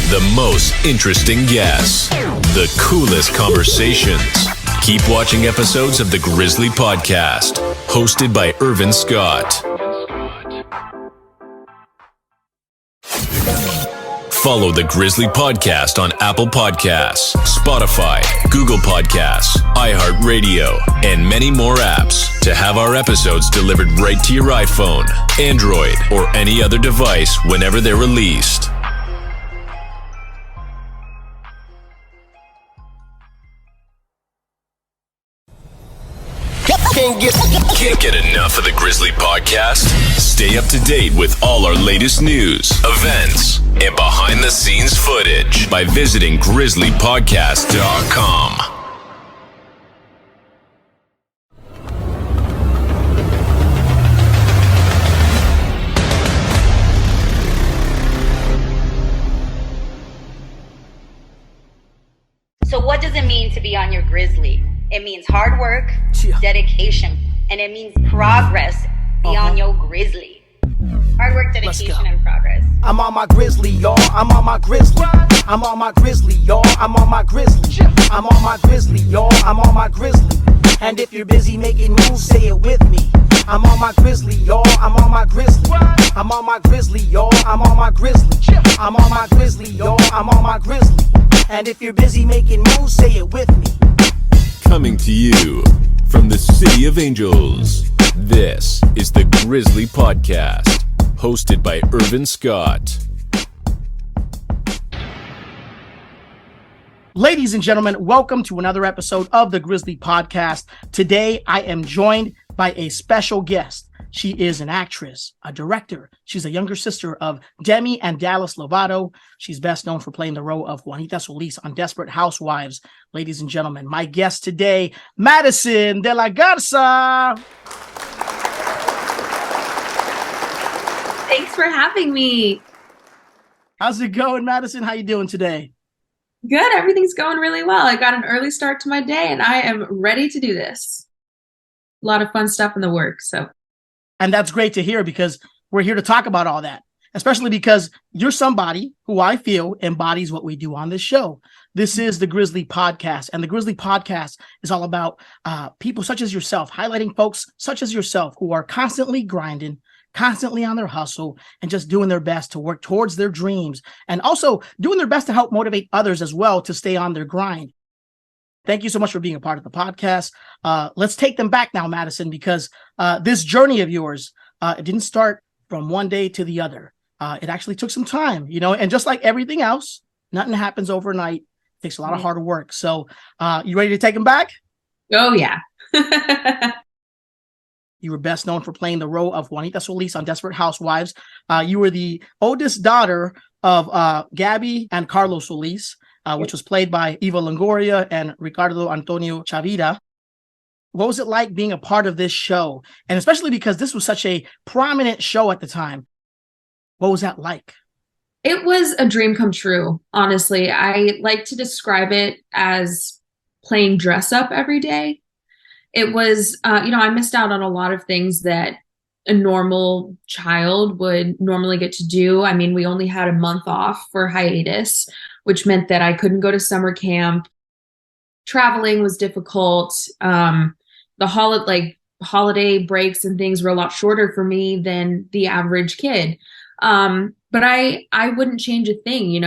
The most interesting guests. The coolest conversations. Keep watching episodes of the Grizzly Podcast, hosted by Irvin Scott. Follow the Grizzly Podcast on Apple Podcasts, Spotify, Google Podcasts, iHeartRadio, and many more apps to have our episodes delivered right to your iPhone, Android, or any other device whenever they're released. Can't get enough of the Grizzly Podcast? Stay up to date with all our latest news, events, and behind-the-scenes footage by visiting grizzlypodcast.com. So what does it mean to be on your Grizzly? It means hard work, dedication, and it means progress beyond your Grizzly. Hard work, dedication, and progress. I'm on my Grizzly, y'all. I'm on my Grizzly. I'm on my Grizzly, y'all. I'm on my Grizzly. I'm on my Grizzly, y'all. I'm on my Grizzly. And if you're busy making moves, say it with me. I'm on my Grizzly, y'all. I'm on my Grizzly. I'm on my Grizzly, y'all. I'm on my Grizzly. I'm on my Grizzly, y'all. I'm on my Grizzly. And if you're busy making moves, say it with me. Coming to you from the City of Angels, this is the Grizzly Podcast, hosted by Irvin Scott. Ladies and gentlemen, welcome to another episode of the Grizzly Podcast. Today, I am joined by a special guest. She is an actress, a director. She's a younger sister of Demi and Dallas Lovato. She's best known for playing the role of Juanita Solis on Desperate Housewives. Ladies and gentlemen, my guest today, Madison De La Garza. Thanks for having me. How's it going, Madison? How you doing today? Good. Everything's going really well. I got an early start to my day and I am ready to do this. A lot of fun stuff in the works. And that's great to hear because we're here to talk about all that, especially because you're somebody who I feel embodies what we do on this show. This is the Grizzly Podcast, and the Grizzly Podcast is all about people such as yourself, highlighting folks such as yourself who are constantly grinding, constantly on their hustle, and just doing their best to work towards their dreams, and also doing their best to help motivate others as well to stay on their grind. Thank you so much for being a part of the podcast. Let's take them back now, Madison, because this journey of yours, it didn't start from one day to the other. It actually took some time, and just like everything else, nothing happens overnight. It takes a lot of hard work. So you ready to take them back? Oh, yeah. You were best known for playing the role of Juanita Solis on Desperate Housewives. You were the oldest daughter of Gabby and Carlos Solis, which was played by Eva Longoria and Ricardo Antonio Chavira. What was it like being a part of this show? And especially because this was such a prominent show at the time. What was that like? It was a dream come true, honestly. I like to describe it as playing dress up every day. It was, I missed out on a lot of things that a normal child would normally get to do. I mean, we only had a month off for hiatus, which meant that I couldn't go to summer camp. Traveling was difficult. The holiday breaks and things were a lot shorter for me than the average kid. But I wouldn't change a thing.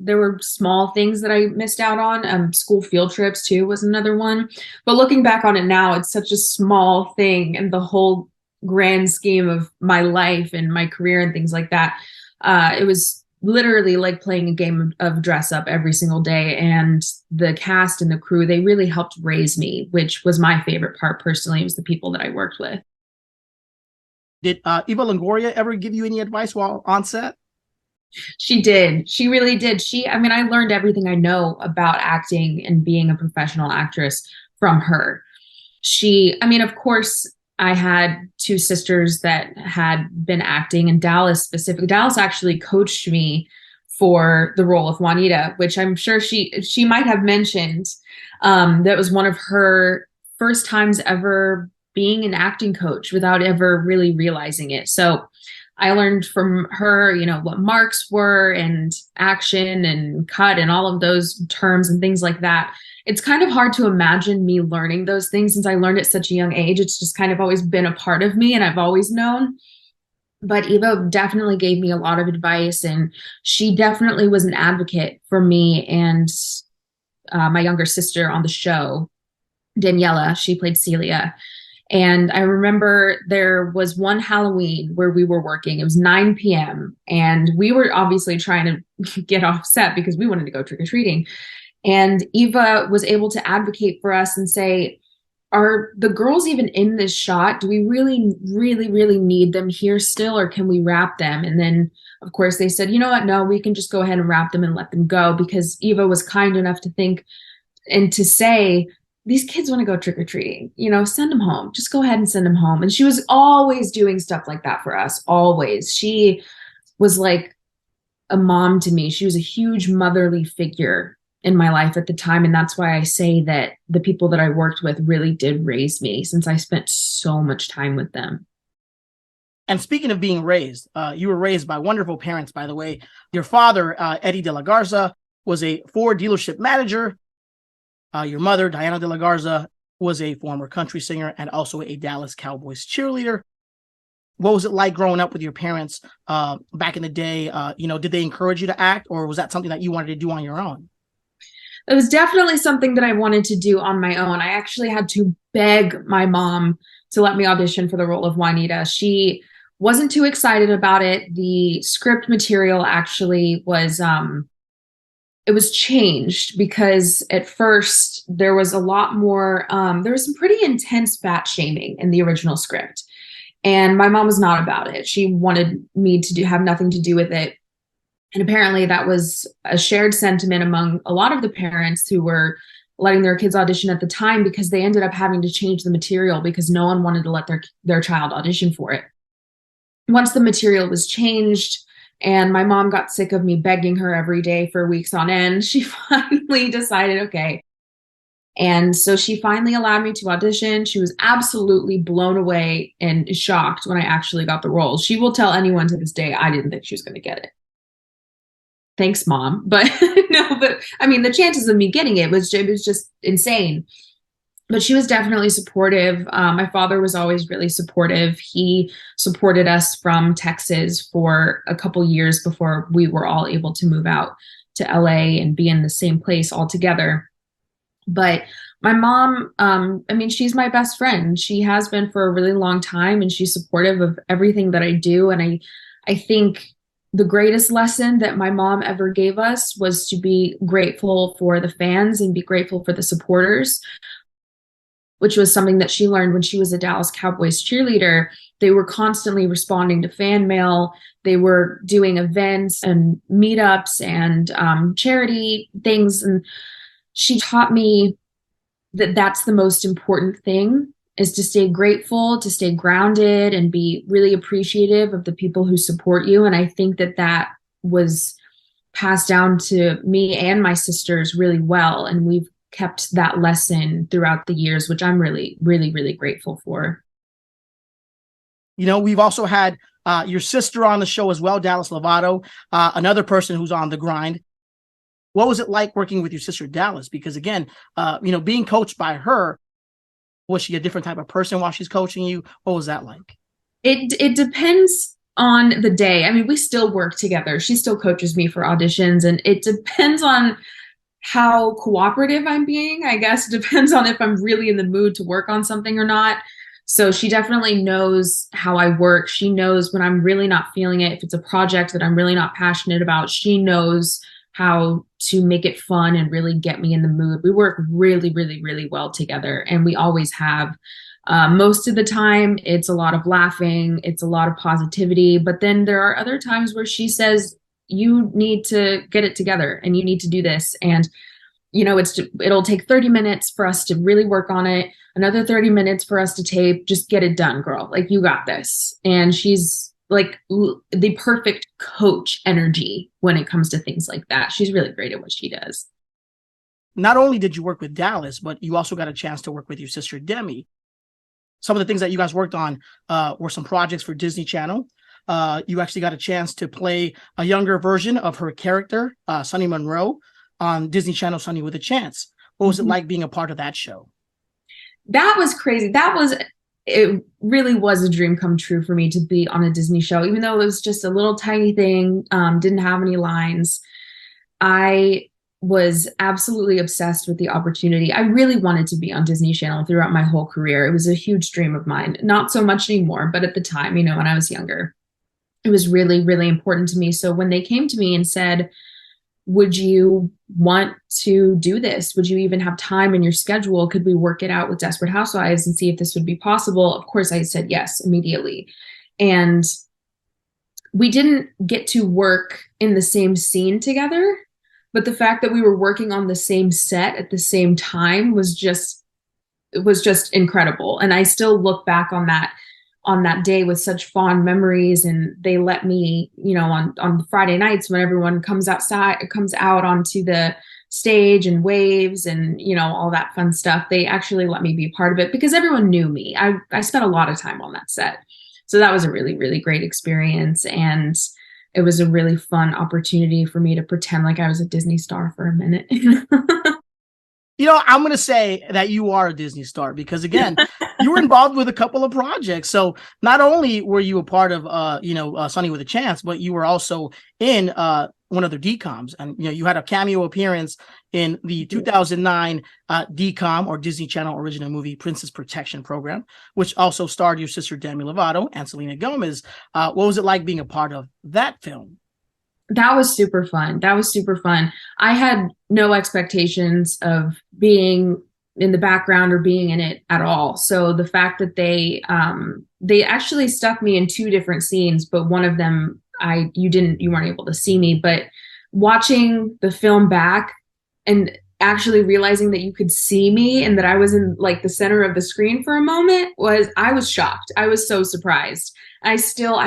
There were small things that I missed out on. School field trips too was another one. But looking back on it now, it's such a small thing in the whole grand scheme of my life and my career and things like that. It was literally like playing a game of dress up every single day. And the cast and the crew, they really helped raise me, which was my favorite part personally, was the people that I worked with. Did Eva Longoria ever give you any advice while on set? She did. She really did. I learned everything I know about acting and being a professional actress from her. Of course, I had two sisters that had been acting, and Dallas actually coached me for the role of Juanita, which I'm sure she might have mentioned. That was one of her first times ever being an acting coach without ever really realizing it. So I learned from her, what marks were and action and cut and all of those terms and things like that. It's kind of hard to imagine me learning those things since I learned at such a young age. It's just kind of always been a part of me and I've always known. But Eva definitely gave me a lot of advice, and she definitely was an advocate for me and my younger sister on the show, Daniela. She played Celia. And I remember there was one Halloween where we were working. It was 9 p.m. And we were obviously trying to get off set because we wanted to go trick-or-treating. And Eva was able to advocate for us and say, are the girls even in this shot? Do we really, really, really need them here still, or can we wrap them? And then, of course, they said, you know what? No, we can just go ahead and wrap them and let them go, because Eva was kind enough to think and to say, these kids want to go trick-or-treating, send them home. Just go ahead and send them home. And she was always doing stuff like that for us, always. She was like a mom to me. She was a huge motherly figure in my life at the time. And that's why I say that the people that I worked with really did raise me, since I spent so much time with them. And speaking of being raised, you were raised by wonderful parents, by the way. Your father, Eddie De La Garza, was a Ford dealership manager. Your mother, Dianna De La Garza, was a former country singer and also a Dallas Cowboys cheerleader. What was it like growing up with your parents back in the day? Did they encourage you to act, or was that something that you wanted to do on your own? It was definitely something that I wanted to do on my own. I actually had to beg my mom to let me audition for the role of Juanita. She wasn't too excited about it. The script material actually was, it was changed because at first there was a lot more, there was some pretty intense fat shaming in the original script. And my mom was not about it. She wanted me to have nothing to do with it. And apparently that was a shared sentiment among a lot of the parents who were letting their kids audition at the time, because they ended up having to change the material because no one wanted to let their child audition for it. Once the material was changed and my mom got sick of me begging her every day for weeks on end, she finally decided, okay. And so she finally allowed me to audition. She was absolutely blown away and shocked when I actually got the role. She will tell anyone to this day, I didn't think she was going to get it. Thanks, Mom. But I mean, the chances of me getting it was just insane. But she was definitely supportive. My father was always really supportive. He supported us from Texas for a couple years before we were all able to move out to LA and be in the same place all together. But my mom, she's my best friend. She has been for a really long time, and she's supportive of everything that I do. And I think the greatest lesson that my mom ever gave us was to be grateful for the fans and be grateful for the supporters, which was something that she learned when she was a Dallas Cowboys cheerleader. They were constantly responding to fan mail. They were doing events and meetups and charity things. And she taught me that that's the most important thing, is to stay grateful, to stay grounded, and be really appreciative of the people who support you. And I think that was passed down to me and my sisters really well. And we've kept that lesson throughout the years, which I'm really, really, really grateful for. We've also had your sister on the show as well, Dallas Lovato, another person who's on the grind. What was it like working with your sister, Dallas? Because again, being coached by her, was she a different type of person while she's coaching you? What was that like? It depends on the day. I mean, we still work together. She still coaches me for auditions, and it depends on how cooperative I'm being. I guess it depends on if I'm really in the mood to work on something or not. So she definitely knows how I work. She knows when I'm really not feeling it. If it's a project that I'm really not passionate about, she knows how to make it fun and really get me in the mood. We work really, really, really well together, and we always have. Most of the time, it's a lot of laughing. It's a lot of positivity. But then there are other times where she says, you need to get it together and you need to do this. And, it'll take 30 minutes for us to really work on it. Another 30 minutes for us to tape. Just get it done, girl. Like, you got this. And she's like the perfect coach energy when it comes to things like that. She's really great at what she does. Not only did you work with Dallas, but you also got a chance to work with your sister, Demi. Some of the things that you guys worked on were some projects for Disney Channel. you actually got a chance to play a younger version of her character, Sonny Monroe, on Disney Channel, Sonny with a Chance. What was it like being a part of that show? That was crazy. It really was a dream come true for me to be on a Disney show, even though it was just a little tiny thing, didn't have any lines. I was absolutely obsessed with the opportunity. I really wanted to be on Disney Channel throughout my whole career. It was a huge dream of mine. Not so much anymore, but at the time, when I was younger, it was really, really important to me. So when they came to me and said, would you want to do this? Would you even have time in your schedule? Could we work it out with Desperate Housewives and see if this would be possible? Of course, I said yes immediately. And we didn't get to work in the same scene together, but the fact that we were working on the same set at the same time was just incredible. And I still look back on that day with such fond memories. And they let me, on Friday nights when everyone comes out onto the stage and waves and, all that fun stuff, they actually let me be a part of it because everyone knew me. I spent a lot of time on that set. So that was a really, really great experience. And it was a really fun opportunity for me to pretend like I was a Disney star for a minute. I'm going to say that you are a Disney star because, again, you were involved with a couple of projects. So not only were you a part of, Sonny with a Chance, but you were also in one of their DCOMs. And, you had a cameo appearance in the 2009 DCOM or Disney Channel Original Movie Princess Protection Program, which also starred your sister Demi Lovato and Selena Gomez. What was it like being a part of that film? That was super fun. I had no expectations of being in the background or being in it at all. So the fact that they actually stuck me in two different scenes, but one of them you weren't able to see me, but watching the film back and actually realizing that you could see me and that I was in like the center of the screen for a moment I was shocked. I was so surprised. I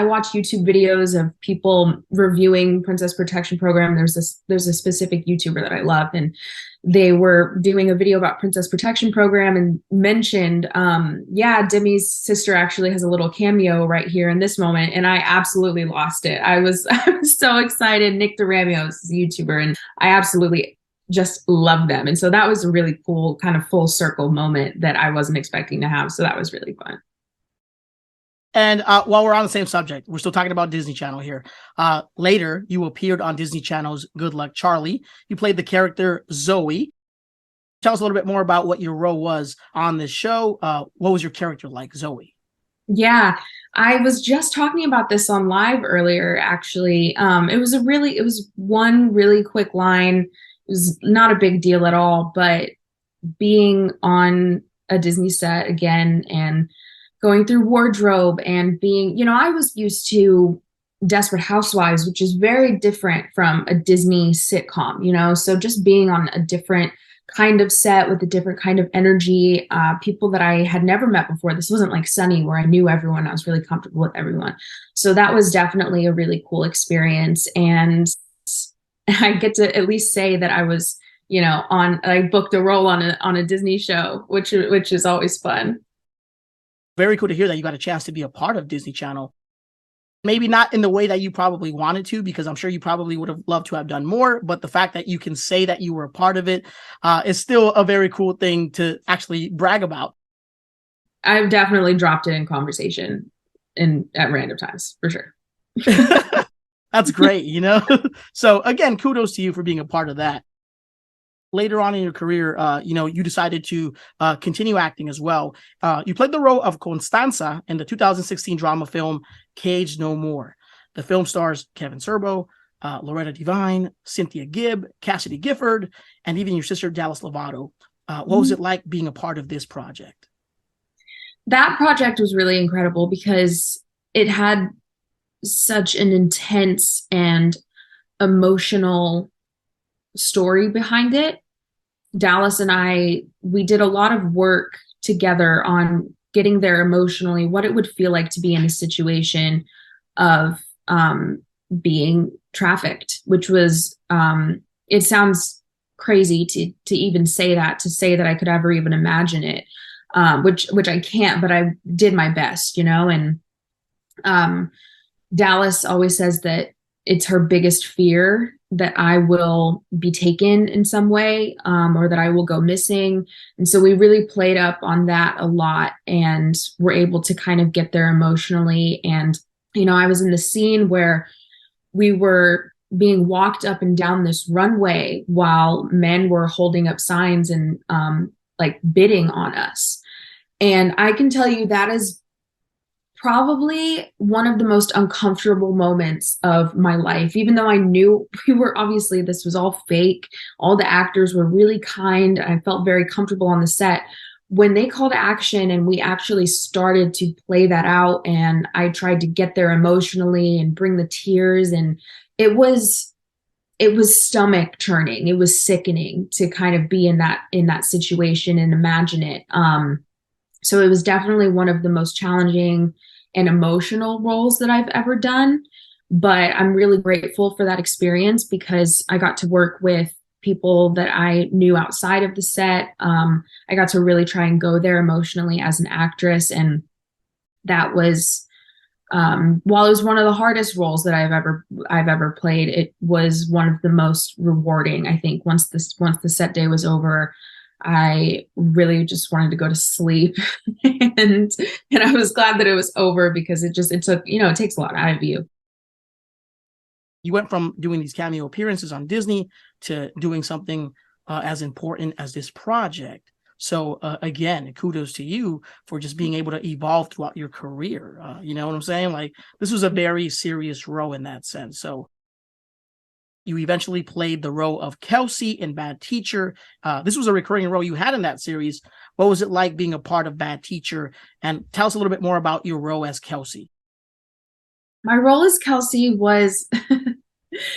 watch YouTube videos of people reviewing Princess Protection Program. There's a specific YouTuber that I love, and they were doing a video about Princess Protection Program and mentioned, Demi's sister actually has a little cameo right here in this moment. And I absolutely lost it. I was so excited. Nick DeRamio is a YouTuber, and I absolutely just love them. And so that was a really cool kind of full circle moment that I wasn't expecting to have. So that was really fun. And while we're on the same subject, we're still talking about Disney Channel here. Later, you appeared on Disney Channel's Good Luck Charlie. You played the character Zoe. Tell us a little bit more about what your role was on this show. What was your character like, Zoe? Yeah, I was just talking about this on live earlier, actually. It was one really quick line. It was not a big deal at all, but being on a Disney set again and going through wardrobe and being, I was used to Desperate Housewives, which is very different from a Disney sitcom, so just being on a different kind of set with a different kind of energy, people that I had never met before. This wasn't like Sonny where I knew everyone. I was really comfortable with everyone. So that was definitely a really cool experience. And I get to at least say that I was, I booked a role on a Disney show, which is always fun. Very cool to hear that you got a chance to be a part of Disney Channel. Maybe not in the way that you probably wanted to, because I'm sure you probably would have loved to have done more. But the fact that you can say that you were a part of it is still a very cool thing to actually brag about. I've definitely dropped it in conversation at random times, for sure. That's great, So again, kudos to you for being a part of that. Later on in your career, you decided to continue acting as well. You played the role of Constanza in the 2016 drama film Cage No More. The film stars Kevin Sorbo, Loretta Devine, Cynthia Gibb, Cassidy Gifford, and even your sister Dallas Lovato. What was it like being a part of this project? That project was really incredible because it had such an intense and emotional story behind it. Dallas and we did a lot of work together on getting there emotionally, what it would feel like to be in a situation of being trafficked, which was, it sounds crazy to even say that I could ever even imagine it, which I can't, but I did my best, and Dallas always says that it's her biggest fear that I will be taken in some way, or that I will go missing. And so we really played up on that a lot and were able to kind of get there emotionally. And, I was in the scene where we were being walked up and down this runway while men were holding up signs and like bidding on us. And I can tell you that is probably one of the most uncomfortable moments of my life, even though I knew obviously this was all fake. All the actors were really kind. I felt very comfortable on the set. When they called action and we actually started to play that out, and I tried to get there emotionally and bring the tears, and it was stomach churning. It was sickening to kind of be in that situation and imagine it. So it was definitely one of the most challenging and emotional roles that I've ever done. But I'm really grateful for that experience because I got to work with people that I knew outside of the set. I got to really try and go there emotionally as an actress. And that was, while it was one of the hardest roles that I've ever played, it was one of the most rewarding. I think once the set day was over, I really just wanted to go to sleep, and I was glad that it was over because it took, it takes a lot out of you. You went from doing these cameo appearances on Disney to doing something as important as this project. So again, kudos to you for just being able to evolve throughout your career. You know what I'm saying? Like, this was a very serious role in that sense. So you eventually played the role of Kelsey in Bad Teacher. This was a recurring role you had in that series. What was it like being a part of Bad Teacher? And tell us a little bit more about your role as Kelsey. My role as Kelsey was,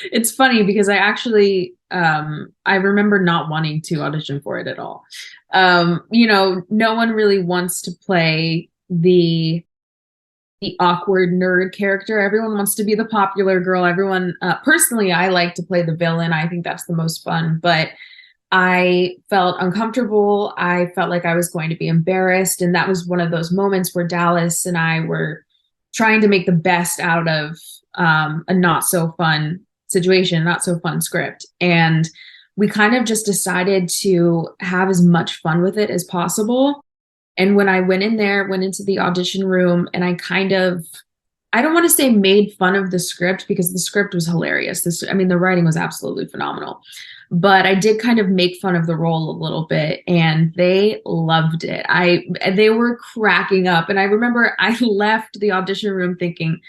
it's funny because I actually, I remember not wanting to audition for it at all. No one really wants to play the awkward nerd character. Everyone wants to be the popular girl. Everyone, personally, I like to play the villain. I think that's the most fun, but I felt uncomfortable. I felt like I was going to be embarrassed. And that was one of those moments where Dallas and I were trying to make the best out of a not so fun situation, not so fun script. And we kind of just decided to have as much fun with it as possible. And when I went into the audition room, and I don't want to say made fun of the script because the script was hilarious. The writing was absolutely phenomenal. But I did kind of make fun of the role a little bit, and they loved it. They were cracking up. And I remember I left the audition room thinking,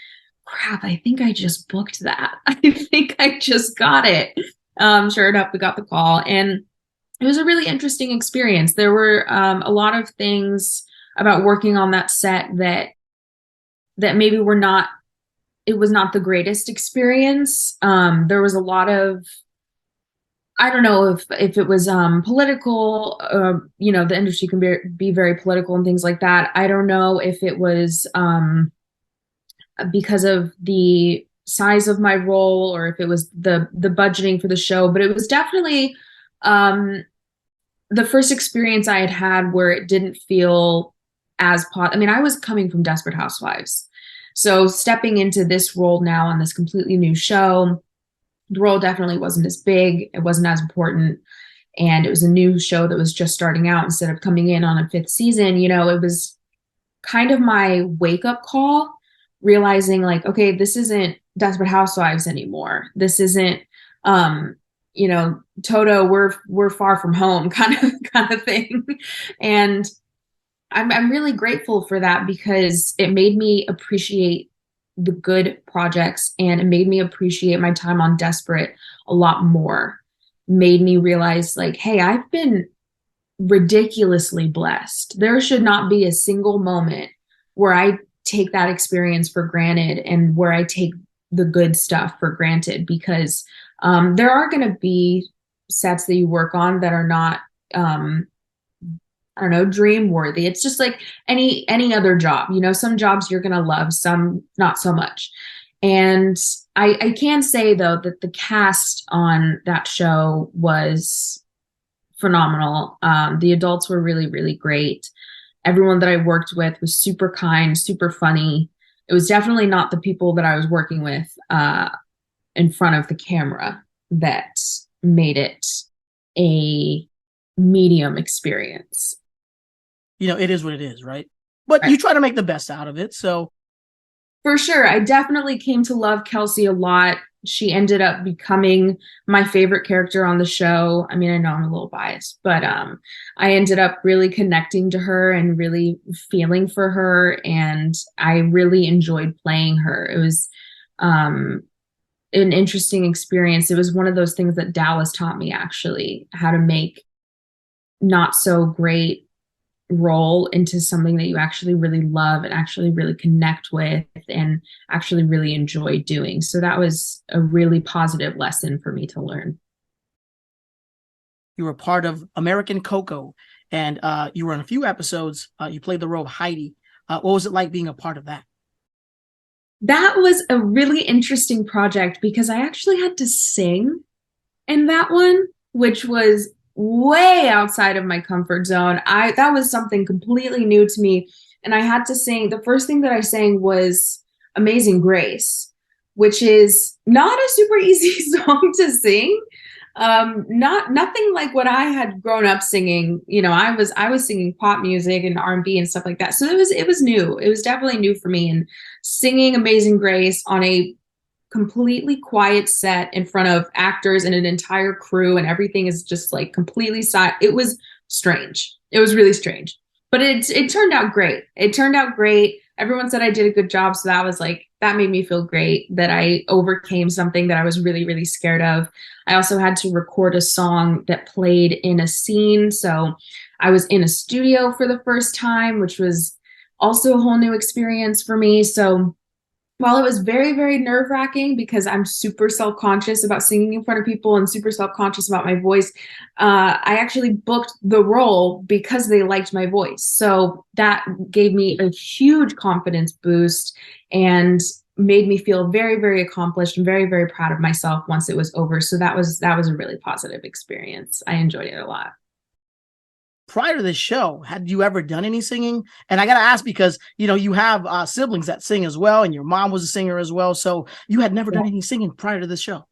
crap, I think I just booked that. I think I just got it. Sure enough, we got the call, and it was a really interesting experience. There were a lot of things about working on that set that maybe it was not the greatest experience. There was a lot of, I don't know if it was political, the industry can be very political and things like that. I don't know if it was because of the size of my role or if it was the budgeting for the show, but it was definitely the first experience I had where it didn't feel as I was coming from Desperate Housewives. So stepping into this role now on this completely new show, the role definitely wasn't as big. It wasn't as important. And it was a new show that was just starting out instead of coming in on a 5th season. It was kind of my wake up call, realizing like, okay, this isn't Desperate Housewives anymore. This isn't, Toto, we're far from home kind of thing. And I'm really grateful for that because it made me appreciate the good projects, and it made me appreciate my time on Desperate a lot more. Made me realize like, hey, I've been ridiculously blessed. There should not be a single moment where I take that experience for granted and where I take the good stuff for granted, because there are going to be sets that you work on that are not, dream worthy. It's just like any other job, some jobs you're going to love, some not so much. And I can say though, that the cast on that show was phenomenal. The adults were really, really great. Everyone that I worked with was super kind, super funny. it was definitely not the people that I was working with in front of the camera that made it a medium experience. It is what it is, right? But right. You try to make the best out of it. So for sure. I definitely came to love Kelsey a lot. She ended up becoming my favorite character on the show. I mean, I know I'm a little biased, but I ended up really connecting to her and really feeling for her. And I really enjoyed playing her. It was an interesting experience. It was one of those things that Dallas taught me, actually, how to make not so great role into something that you actually really love and actually really connect with and actually really enjoy doing. So that was a really positive lesson for me to learn. You were part of American Coco, and you were in a few episodes. You played the role of Heidi. What was it like being a part of that? That was a really interesting project because I actually had to sing in that one, which was way outside of my comfort zone. That was something completely new to me. And I had to sing. The first thing that I sang was Amazing Grace, which is not a super easy song to sing. Nothing like what I had grown up singing. I was singing pop music and R&B and stuff like that. So it was new. It was definitely new for me. And singing Amazing Grace on a completely quiet set in front of actors and an entire crew, and everything is just like completely silent. It was strange. It was really strange, but it turned out great. It turned out great. Everyone said I did a good job. So that made me feel great that I overcame something that I was really, really scared of. I also had to record a song that played in a scene. So I was in a studio for the first time, which was also a whole new experience for me. So while it was very, very nerve-wracking because I'm super self-conscious about singing in front of people and super self-conscious about my voice, I actually booked the role because they liked my voice. So that gave me a huge confidence boost and made me feel very, very accomplished and very, very proud of myself once it was over. So that was a really positive experience. I enjoyed it a lot. Prior to this show, had you ever done any singing? And I got to ask because, you have siblings that sing as well, and your mom was a singer as well. So you had never done any singing prior to this show?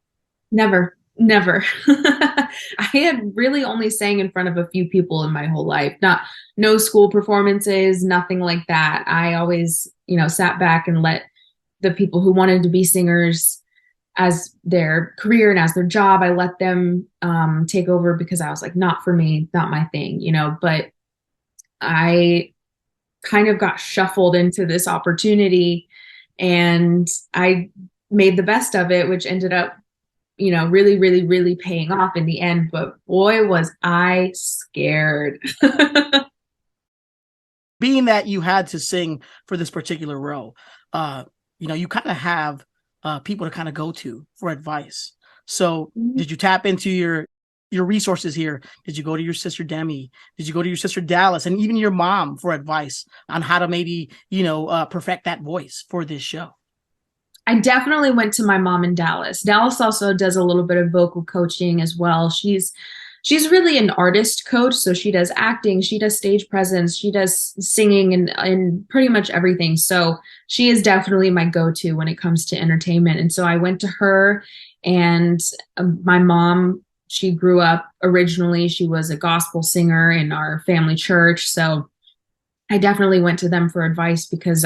Never. I had really only sang in front of a few people in my whole life. No school performances, nothing like that. I always, sat back and let the people who wanted to be singers as their career and as their job, I let them take over because I was like, not for me, not my thing, but I kind of got shuffled into this opportunity and I made the best of it, which ended up, really, really, really paying off in the end. But boy, was I scared. Being that you had to sing for this particular role, you kind of have people to kind of go to for advice. So did you tap into your resources here? Did you go to your sister Demi? Did you go to your sister Dallas and even your mom for advice on how to maybe, perfect that voice for this show? I definitely went to my mom in Dallas. Dallas also does a little bit of vocal coaching as well. She's really an artist coach. So she does acting, she does stage presence, she does singing and pretty much everything. So she is definitely my go-to when it comes to entertainment. And so I went to her, and my mom, she grew up originally, she was a gospel singer in our family church. So I definitely went to them for advice because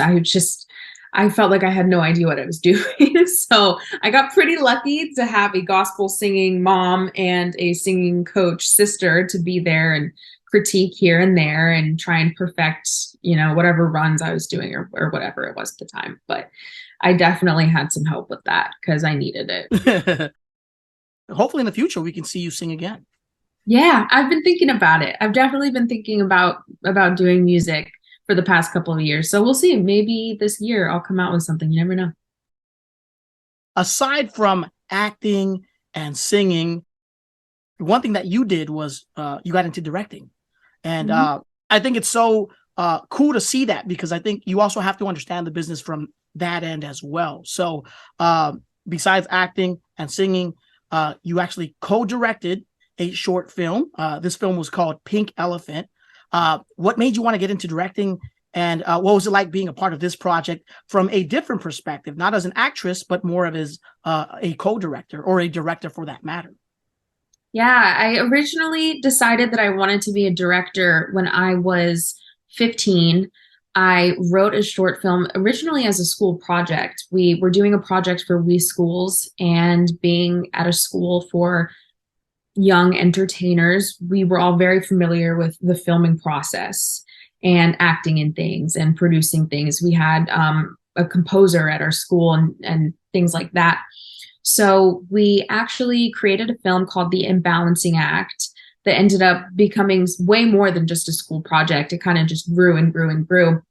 I felt like I had no idea what I was doing. So I got pretty lucky to have a gospel singing mom and a singing coach sister to be there and critique here and there and try and perfect, whatever runs I was doing or whatever it was at the time. But I definitely had some help with that because I needed it. Hopefully in the future, we can see you sing again. Yeah, I've been thinking about it. I've definitely been thinking about doing music for the past couple of years. So we'll see. Maybe this year I'll come out with something. You never know. Aside from acting and singing, one thing that you did was you got into directing. And I think it's so cool to see that because I think you also have to understand the business from that end as well. So besides acting and singing, you actually co-directed a short film. This film was called Pink Elephant. What made you want to get into directing, And what was it like being a part of this project from a different perspective, not as an actress, but more of as a co-director or a director for that matter? Yeah, I originally decided that I wanted to be a director when I was 15. I wrote a short film originally as a school project. We were doing a project for We Schools, and being at a school for young entertainers, we were all very familiar with the filming process and acting in things and producing things. We had a composer at our school and things like that. So we actually created a film called The Imbalancing Act that ended up becoming way more than just a school project. It kind of just grew and grew and grew.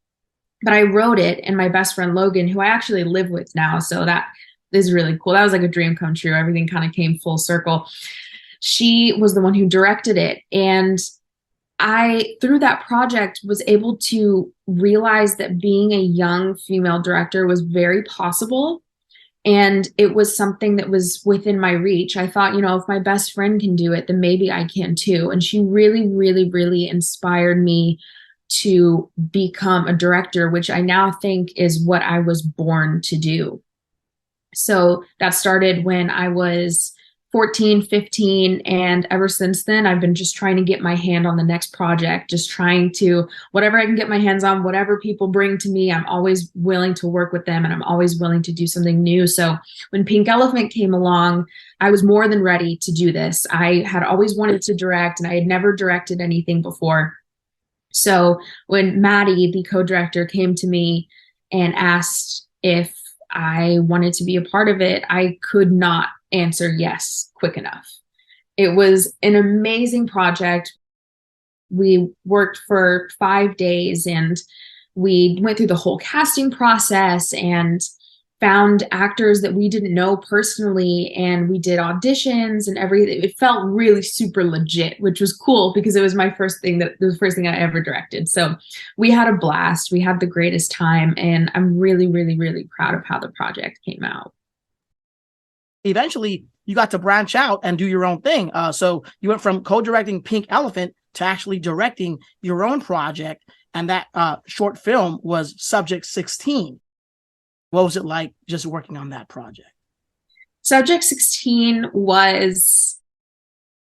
But I wrote it, and my best friend Logan, who I actually live with now, so that is really cool. That was like a dream come true. Everything kind of came full circle. She was the one who directed it. And I, through that project, was able to realize that being a young female director was very possible. And it was something that was within my reach. I thought, if my best friend can do it, then maybe I can too. And she really, really, really inspired me to become a director, which I now think is what I was born to do. So that started when I was 14, 15. And ever since then, I've been just trying to get my hand on the next project, just trying to, whatever I can get my hands on, whatever people bring to me, I'm always willing to work with them, and I'm always willing to do something new. So when Pink Elephant came along, I was more than ready to do this. I had always wanted to direct, and I had never directed anything before. So when Madi, the co-director, came to me and asked if I wanted to be a part of it, I could not answer yes quick enough. It was an amazing project. We worked for 5 days, and we went through the whole casting process and found actors that we didn't know personally, and we did auditions and everything. It felt really super legit, which was cool because it was the first thing I ever directed. So we had a blast. We had the greatest time, and I'm really, really, really proud of how the project came out. Eventually, you got to branch out and do your own thing. So you went from co-directing Pink Elephant to actually directing your own project, and that short film was Subject 16. What was it like just working on that project? Subject 16 was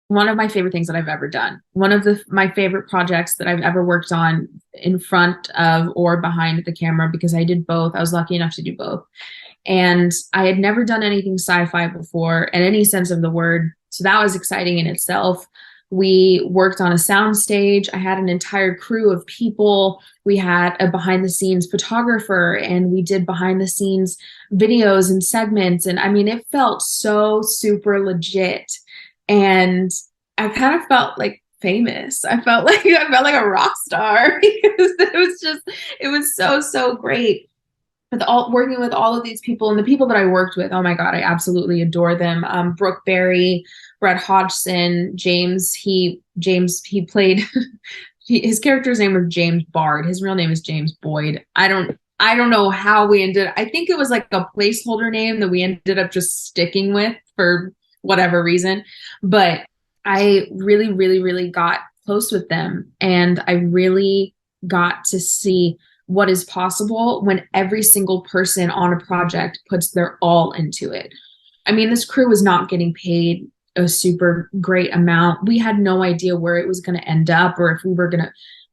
one of my favorite things that I've ever done. One of my favorite projects that I've ever worked on in front of or behind the camera, because I did both. I was lucky enough to do both. And I had never done anything sci-fi before in any sense of the word. So that was exciting in itself. We worked on a sound stage. I had an entire crew of people. We had a behind the scenes photographer, and we did behind the scenes videos and segments. And I mean, it felt so super legit. And I kind of felt like famous. I felt like a rock star because it was so great. Working with all of these people, and the people that I worked with, oh my God, I absolutely adore them. Brooke Berry, Brett Hodgson, James, he played, his character's name was James Bard. His real name is James Boyd. I don't know how I think it was like a placeholder name that we ended up just sticking with for whatever reason. But I really, really, really got close with them, and I really got to see what is possible when every single person on a project puts their all into it. I mean, this crew was not getting paid a super great amount. We had no idea where it was going to end up, or if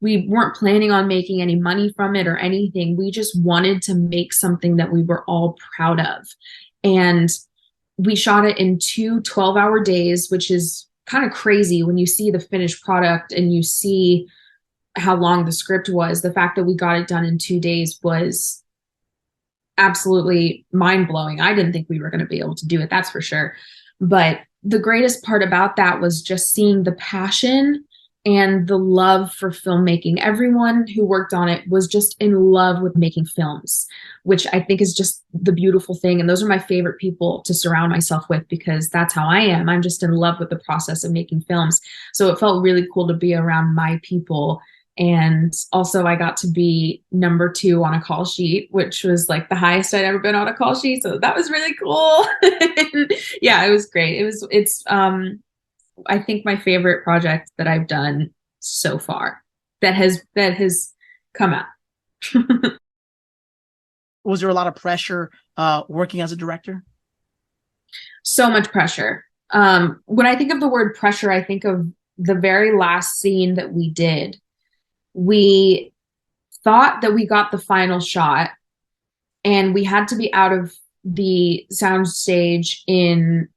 we weren't planning on making any money from it or anything. We just wanted to make something that we were all proud of. And we shot it in 2 12-hour days, which is kind of crazy when you see the finished product and you see how long the script was. The fact that we got it done in 2 days was absolutely mind-blowing. I didn't think we were going to be able to do it, that's for sure. But the greatest part about that was just seeing the passion and the love for filmmaking. Everyone who worked on it was just in love with making films, which I think is just the beautiful thing. And those are my favorite people to surround myself with, because that's how I am. I'm just in love with the process of making films. So it felt really cool to be around my people. And also I got to be number 2 on a call sheet, which was like the highest I'd ever been on a call sheet. So that was really cool. Yeah, it was great. It's I think my favorite project that I've done so far that has come out. Was there a lot of pressure working as a director? So much pressure. When I think of the word pressure, I think of the very last scene that we did. We thought that we got the final shot and we had to be out of the sound stage in,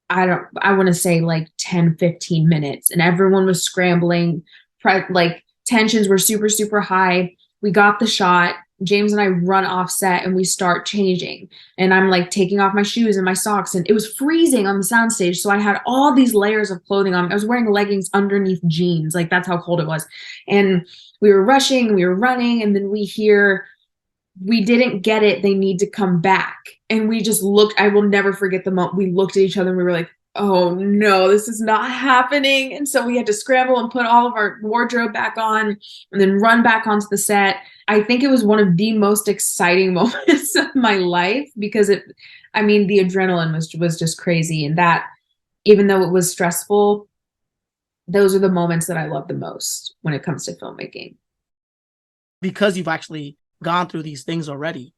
I want to say like 10, 15 minutes. And everyone was scrambling. Like tensions were super, super high. We got the shot. James and I run off set and we start changing. And I'm like taking off my shoes and my socks. And it was freezing on the soundstage. So I had all these layers of clothing on. I was wearing leggings underneath jeans. Like that's how cold it was. And we were rushing, we were running. And then we hear, we didn't get it. They need to come back. And we just looked, I will never forget the moment we looked at each other and we were like, oh no, this is not happening. And so we had to scramble and put all of our wardrobe back on and then run back onto the set. I think it was one of the most exciting moments of my life because the adrenaline was just crazy. And that, even though it was stressful, those are the moments that I love the most when it comes to filmmaking. Because you've actually gone through these things already,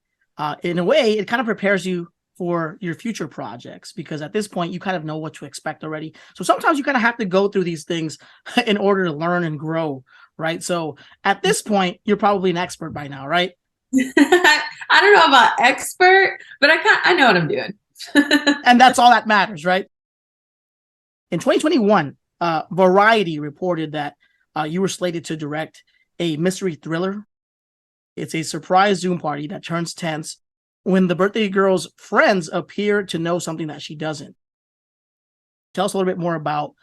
in a way, it kind of prepares you for your future projects, because at this point you kind of know what to expect already. So sometimes you kind of have to go through these things in order to learn and grow, right? So at this point, you're probably an expert by now, right? I don't know about expert, but I know what I'm doing. And that's all that matters, right? In 2021, Variety reported that you were slated to direct a mystery thriller. It's a surprise Zoom party that turns tense when the birthday girl's friends appear to know something that she doesn't. Tell us a little bit more about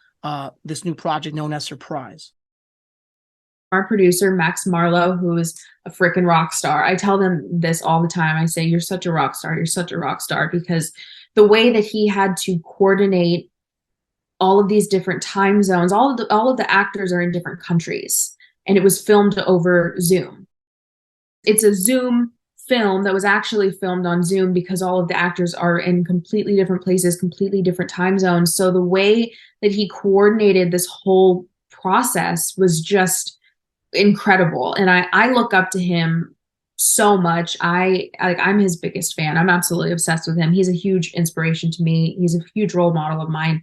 this new project known as Surprise. Our producer, Max Marlowe, who is a freaking rock star. I tell them this all the time. I say, you're such a rock star. You're such a rock star, because the way that he had to coordinate all of these different time zones, all of the actors are in different countries, and it was filmed over Zoom. It's a Zoom film that was actually filmed on Zoom because all of the actors are in completely different places, completely different time zones. So the way that he coordinated this whole process was just incredible. And I look up to him so much. I'm his biggest fan. I'm absolutely obsessed with him. He's a huge inspiration to me. He's a huge role model of mine.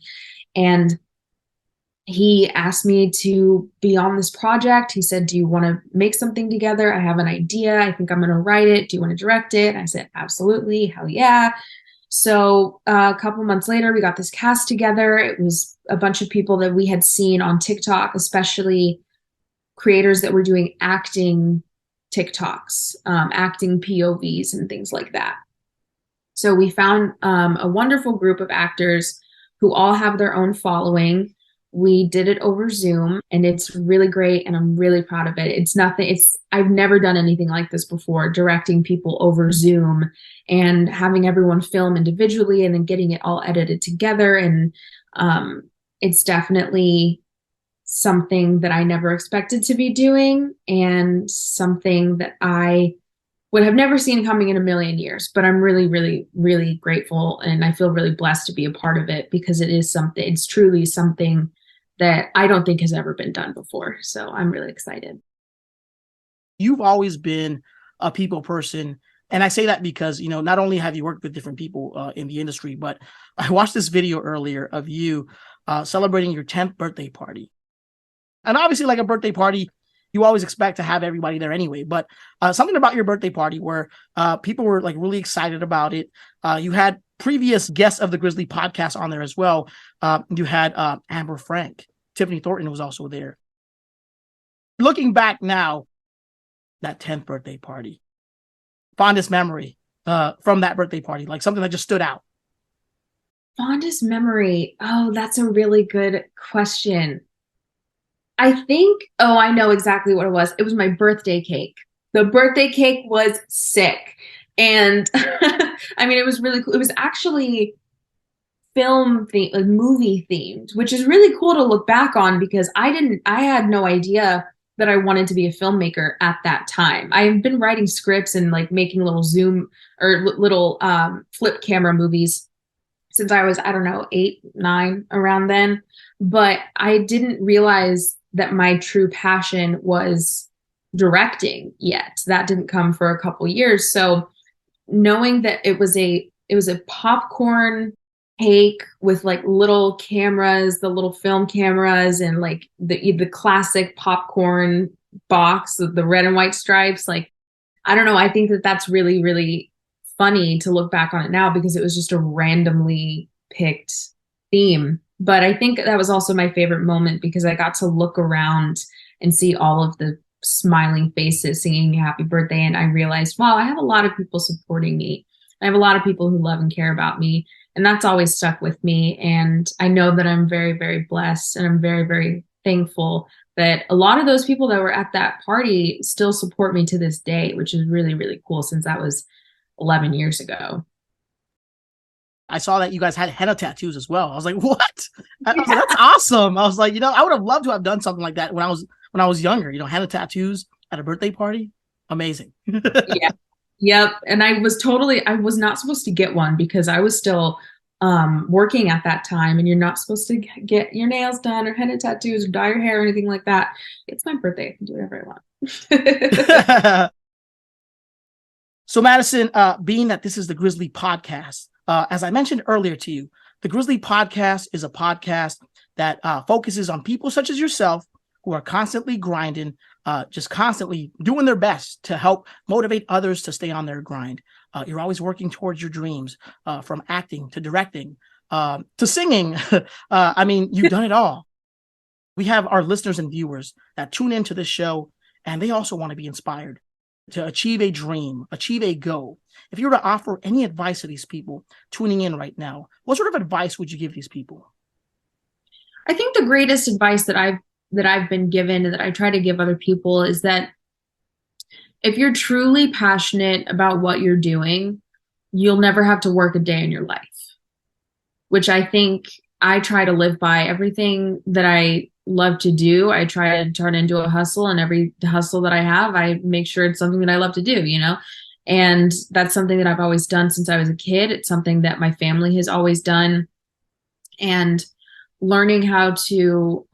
And he asked me to be on this project. He said, do you want to make something together? I have an idea. I think I'm going to write it. Do you want to direct it? I said, absolutely. Hell yeah. So a couple months later, we got this cast together. It was a bunch of people that we had seen on TikTok, especially creators that were doing acting TikToks, acting POVs and things like that. So we found a wonderful group of actors who all have their own following. We did it over Zoom and it's really great. And I'm really proud of it. I've never done anything like this before, directing people over Zoom and having everyone film individually and then getting it all edited together. And it's definitely something that I never expected to be doing and something that I would have never seen coming in a million years, but I'm really, really, really grateful. And I feel really blessed to be a part of it because it's truly something that I don't think has ever been done before. So I'm really excited. You've always been a people person. And I say that because, not only have you worked with different people in the industry, but I watched this video earlier of you celebrating your 10th birthday party. And obviously, like a birthday party, you always expect to have everybody there anyway. But something about your birthday party where people were like really excited about it. You had previous guests of the Grizzly Podcast on there as well. You had Amber Frank. Tiffany Thornton was also there. Looking back now, that 10th birthday party, fondest memory from that birthday party, like something that just stood out. Fondest memory. Oh, that's a really good question. I think, I know exactly what it was. It was my birthday cake. The birthday cake was sick. And it was really cool. It was actually film themed, like movie themed, which is really cool to look back on because I had no idea that I wanted to be a filmmaker at that time. I've been writing scripts and like making little Zoom or little flip camera movies since I was, 8, 9 around then. But I didn't realize that my true passion was directing yet. That didn't come for a couple years. So knowing that it was a popcorn cake with like little cameras, the little film cameras, and like the classic popcorn box with the red and white stripes. Like, I don't know. I think that that's really, really funny to look back on it now because it was just a randomly picked theme. But I think that was also my favorite moment because I got to look around and see all of the smiling faces singing happy birthday. And I realized, wow, I have a lot of people supporting me. I have a lot of people who love and care about me. And that's always stuck with me. And I know that I'm very, very blessed. And I'm very, very thankful that a lot of those people that were at that party still support me to this day, which is really, really cool since that was 11 years ago. I saw that you guys had henna tattoos as well. I was like, what? I was like, that's awesome. I was like, I would have loved to have done something like that when I was younger, henna tattoos at a birthday party. Amazing. Yeah. Yep. And I was not supposed to get one because I was still working at that time, and you're not supposed to get your nails done or henna tattoos or dye your hair or anything like that. It's my birthday. I can do whatever I want. So Madison, being that this is the Grizzly Podcast, as I mentioned earlier to you, the Grizzly Podcast is a podcast that focuses on people such as yourself who are constantly grinding, just constantly doing their best to help motivate others to stay on their grind. You're always working towards your dreams, from acting to directing to singing. I mean, you've done it all. We have our listeners and viewers that tune into this show, and they also want to be inspired to achieve a dream, achieve a goal. If you were to offer any advice to these people tuning in right now, what sort of advice would you give these people? I think the greatest advice that I've been given and that I try to give other people is that if you're truly passionate about what you're doing, you'll never have to work a day in your life, which I think I try to live by. Everything that I love to do, I try to turn into a hustle, and every hustle that I have, I make sure it's something that I love to do, and that's something that I've always done since I was a kid. It's something that my family has always done, and learning how to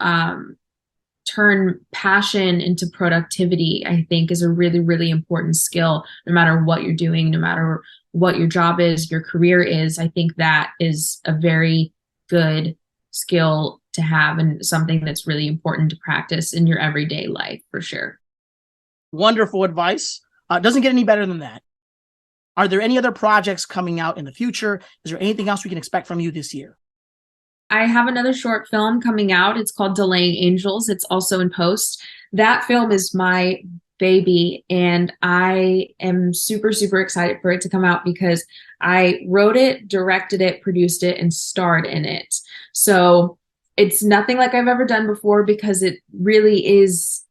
turn passion into productivity, I think, is a really, really important skill. No matter what you're doing, no matter what your job is, your career is, I think that is a very good skill to have and something that's really important to practice in your everyday life, for sure. Wonderful advice. Doesn't get any better than that. Are there any other projects coming out in the future? Is there anything else we can expect from you this year? I have another short film coming out. It's called Delaying Angels. It's also in post. That film is my baby, and I am super, super excited for it to come out because I wrote it, directed it, produced it, and starred in it. So it's nothing like I've ever done before because it really is,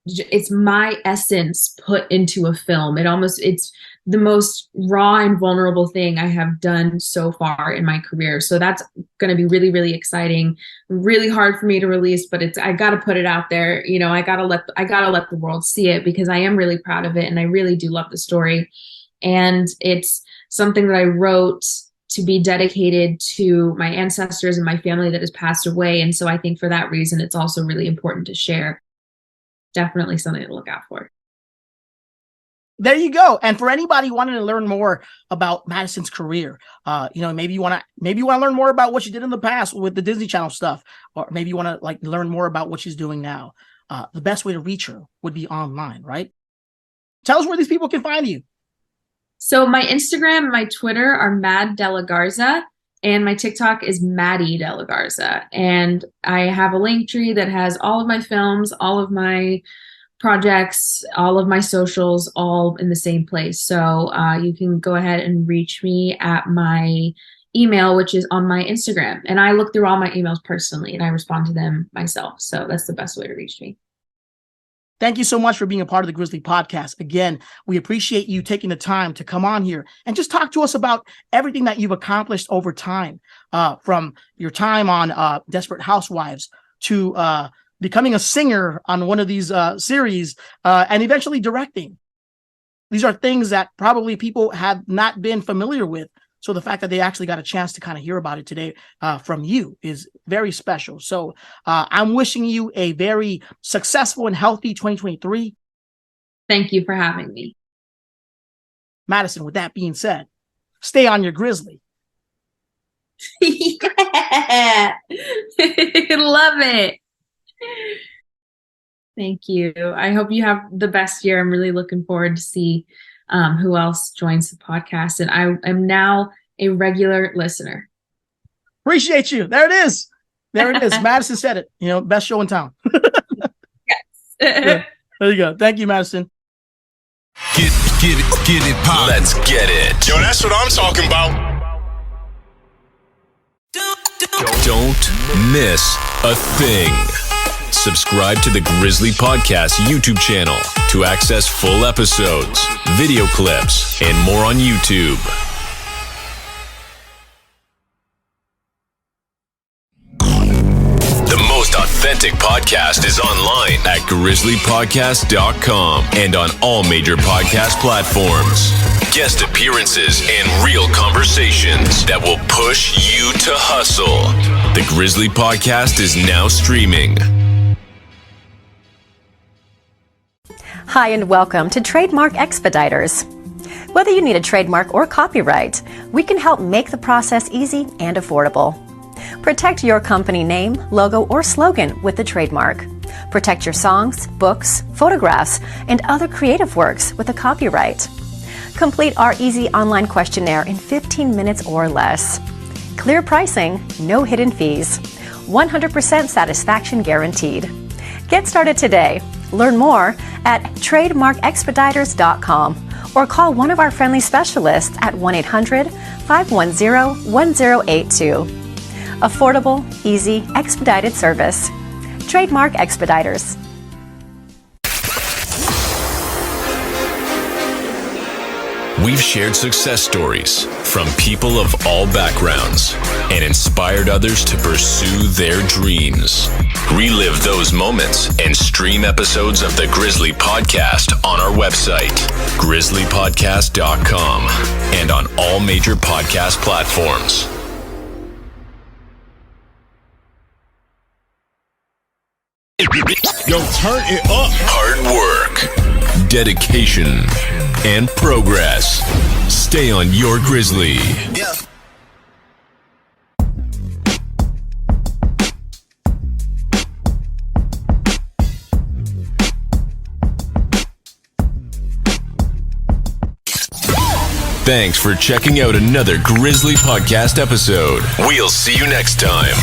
it's my essence put into a film. It's the most raw and vulnerable thing I have done so far in my career. So that's going to be really, really exciting, really hard for me to release, but I got to put it out there. I got to let the world see it because I am really proud of it. And I really do love the story. And it's something that I wrote to be dedicated to my ancestors and my family that has passed away. And so I think for that reason, it's also really important to share. Definitely something to look out for. There you go. And for anybody wanting to learn more about Madison's career, maybe you want to learn more about what she did in the past with the Disney Channel stuff, or maybe you want to learn more about what she's doing now. The best way to reach her would be online, right? Tell us where these people can find you. So my Instagram and my Twitter are Mad De La Garza, and my TikTok is Madi De La Garza. And I have a link tree that has all of my films, all of my projects, all of my socials, all in the same place. So you can go ahead and reach me at my email, which is on my Instagram. And I look through all my emails personally and I respond to them myself. So that's the best way to reach me. Thank you so much for being a part of the Grizzly Podcast. Again, we appreciate you taking the time to come on here and just talk to us about everything that you've accomplished over time, from your time on Desperate Housewives to becoming a singer on one of these series, and eventually directing. These are things that probably people have not been familiar with. So the fact that they actually got a chance to kind of hear about it today from you is very special. So I'm wishing you a very successful and healthy 2023. Thank you for having me. Madison, with that being said, stay on your Grizzly. Yeah. Love it. Thank you. I hope you have the best year. I'm really looking forward to see who else joins the podcast. And I am now a regular listener. Appreciate you. There it is. Madison said it. Best show in town. Yes. Yeah. There you go. Thank you, Madison. Get it pop. Let's get it. Yo, that's what I'm talking about. Don't miss a thing. Subscribe to the Grizzly Podcast YouTube channel to access full episodes, video clips, and more on YouTube. The most authentic podcast is online at grizzlypodcast.com and on all major podcast platforms. Guest appearances and real conversations that will push you to hustle. The Grizzly Podcast is now streaming. Hi, and welcome to Trademark Expediters. Whether you need a trademark or copyright, we can help make the process easy and affordable. Protect your company name, logo, or slogan with the trademark. Protect your songs, books, photographs, and other creative works with a copyright. Complete our easy online questionnaire in 15 minutes or less. Clear pricing, no hidden fees. 100% satisfaction guaranteed. Get started today. Learn more at trademarkexpediters.com or call one of our friendly specialists at 1-800-510-1082. Affordable, easy, expedited service. Trademark Expediters. We've shared success stories from people of all backgrounds and inspired others to pursue their dreams. Relive those moments and stream episodes of the Grizzly Podcast on our website, grizzlypodcast.com, and on all major podcast platforms. Yo, turn it up. Hard work, dedication, and progress. Stay on your Grizzly. Yeah. Thanks for checking out another Grizzly Podcast episode. We'll see you next time.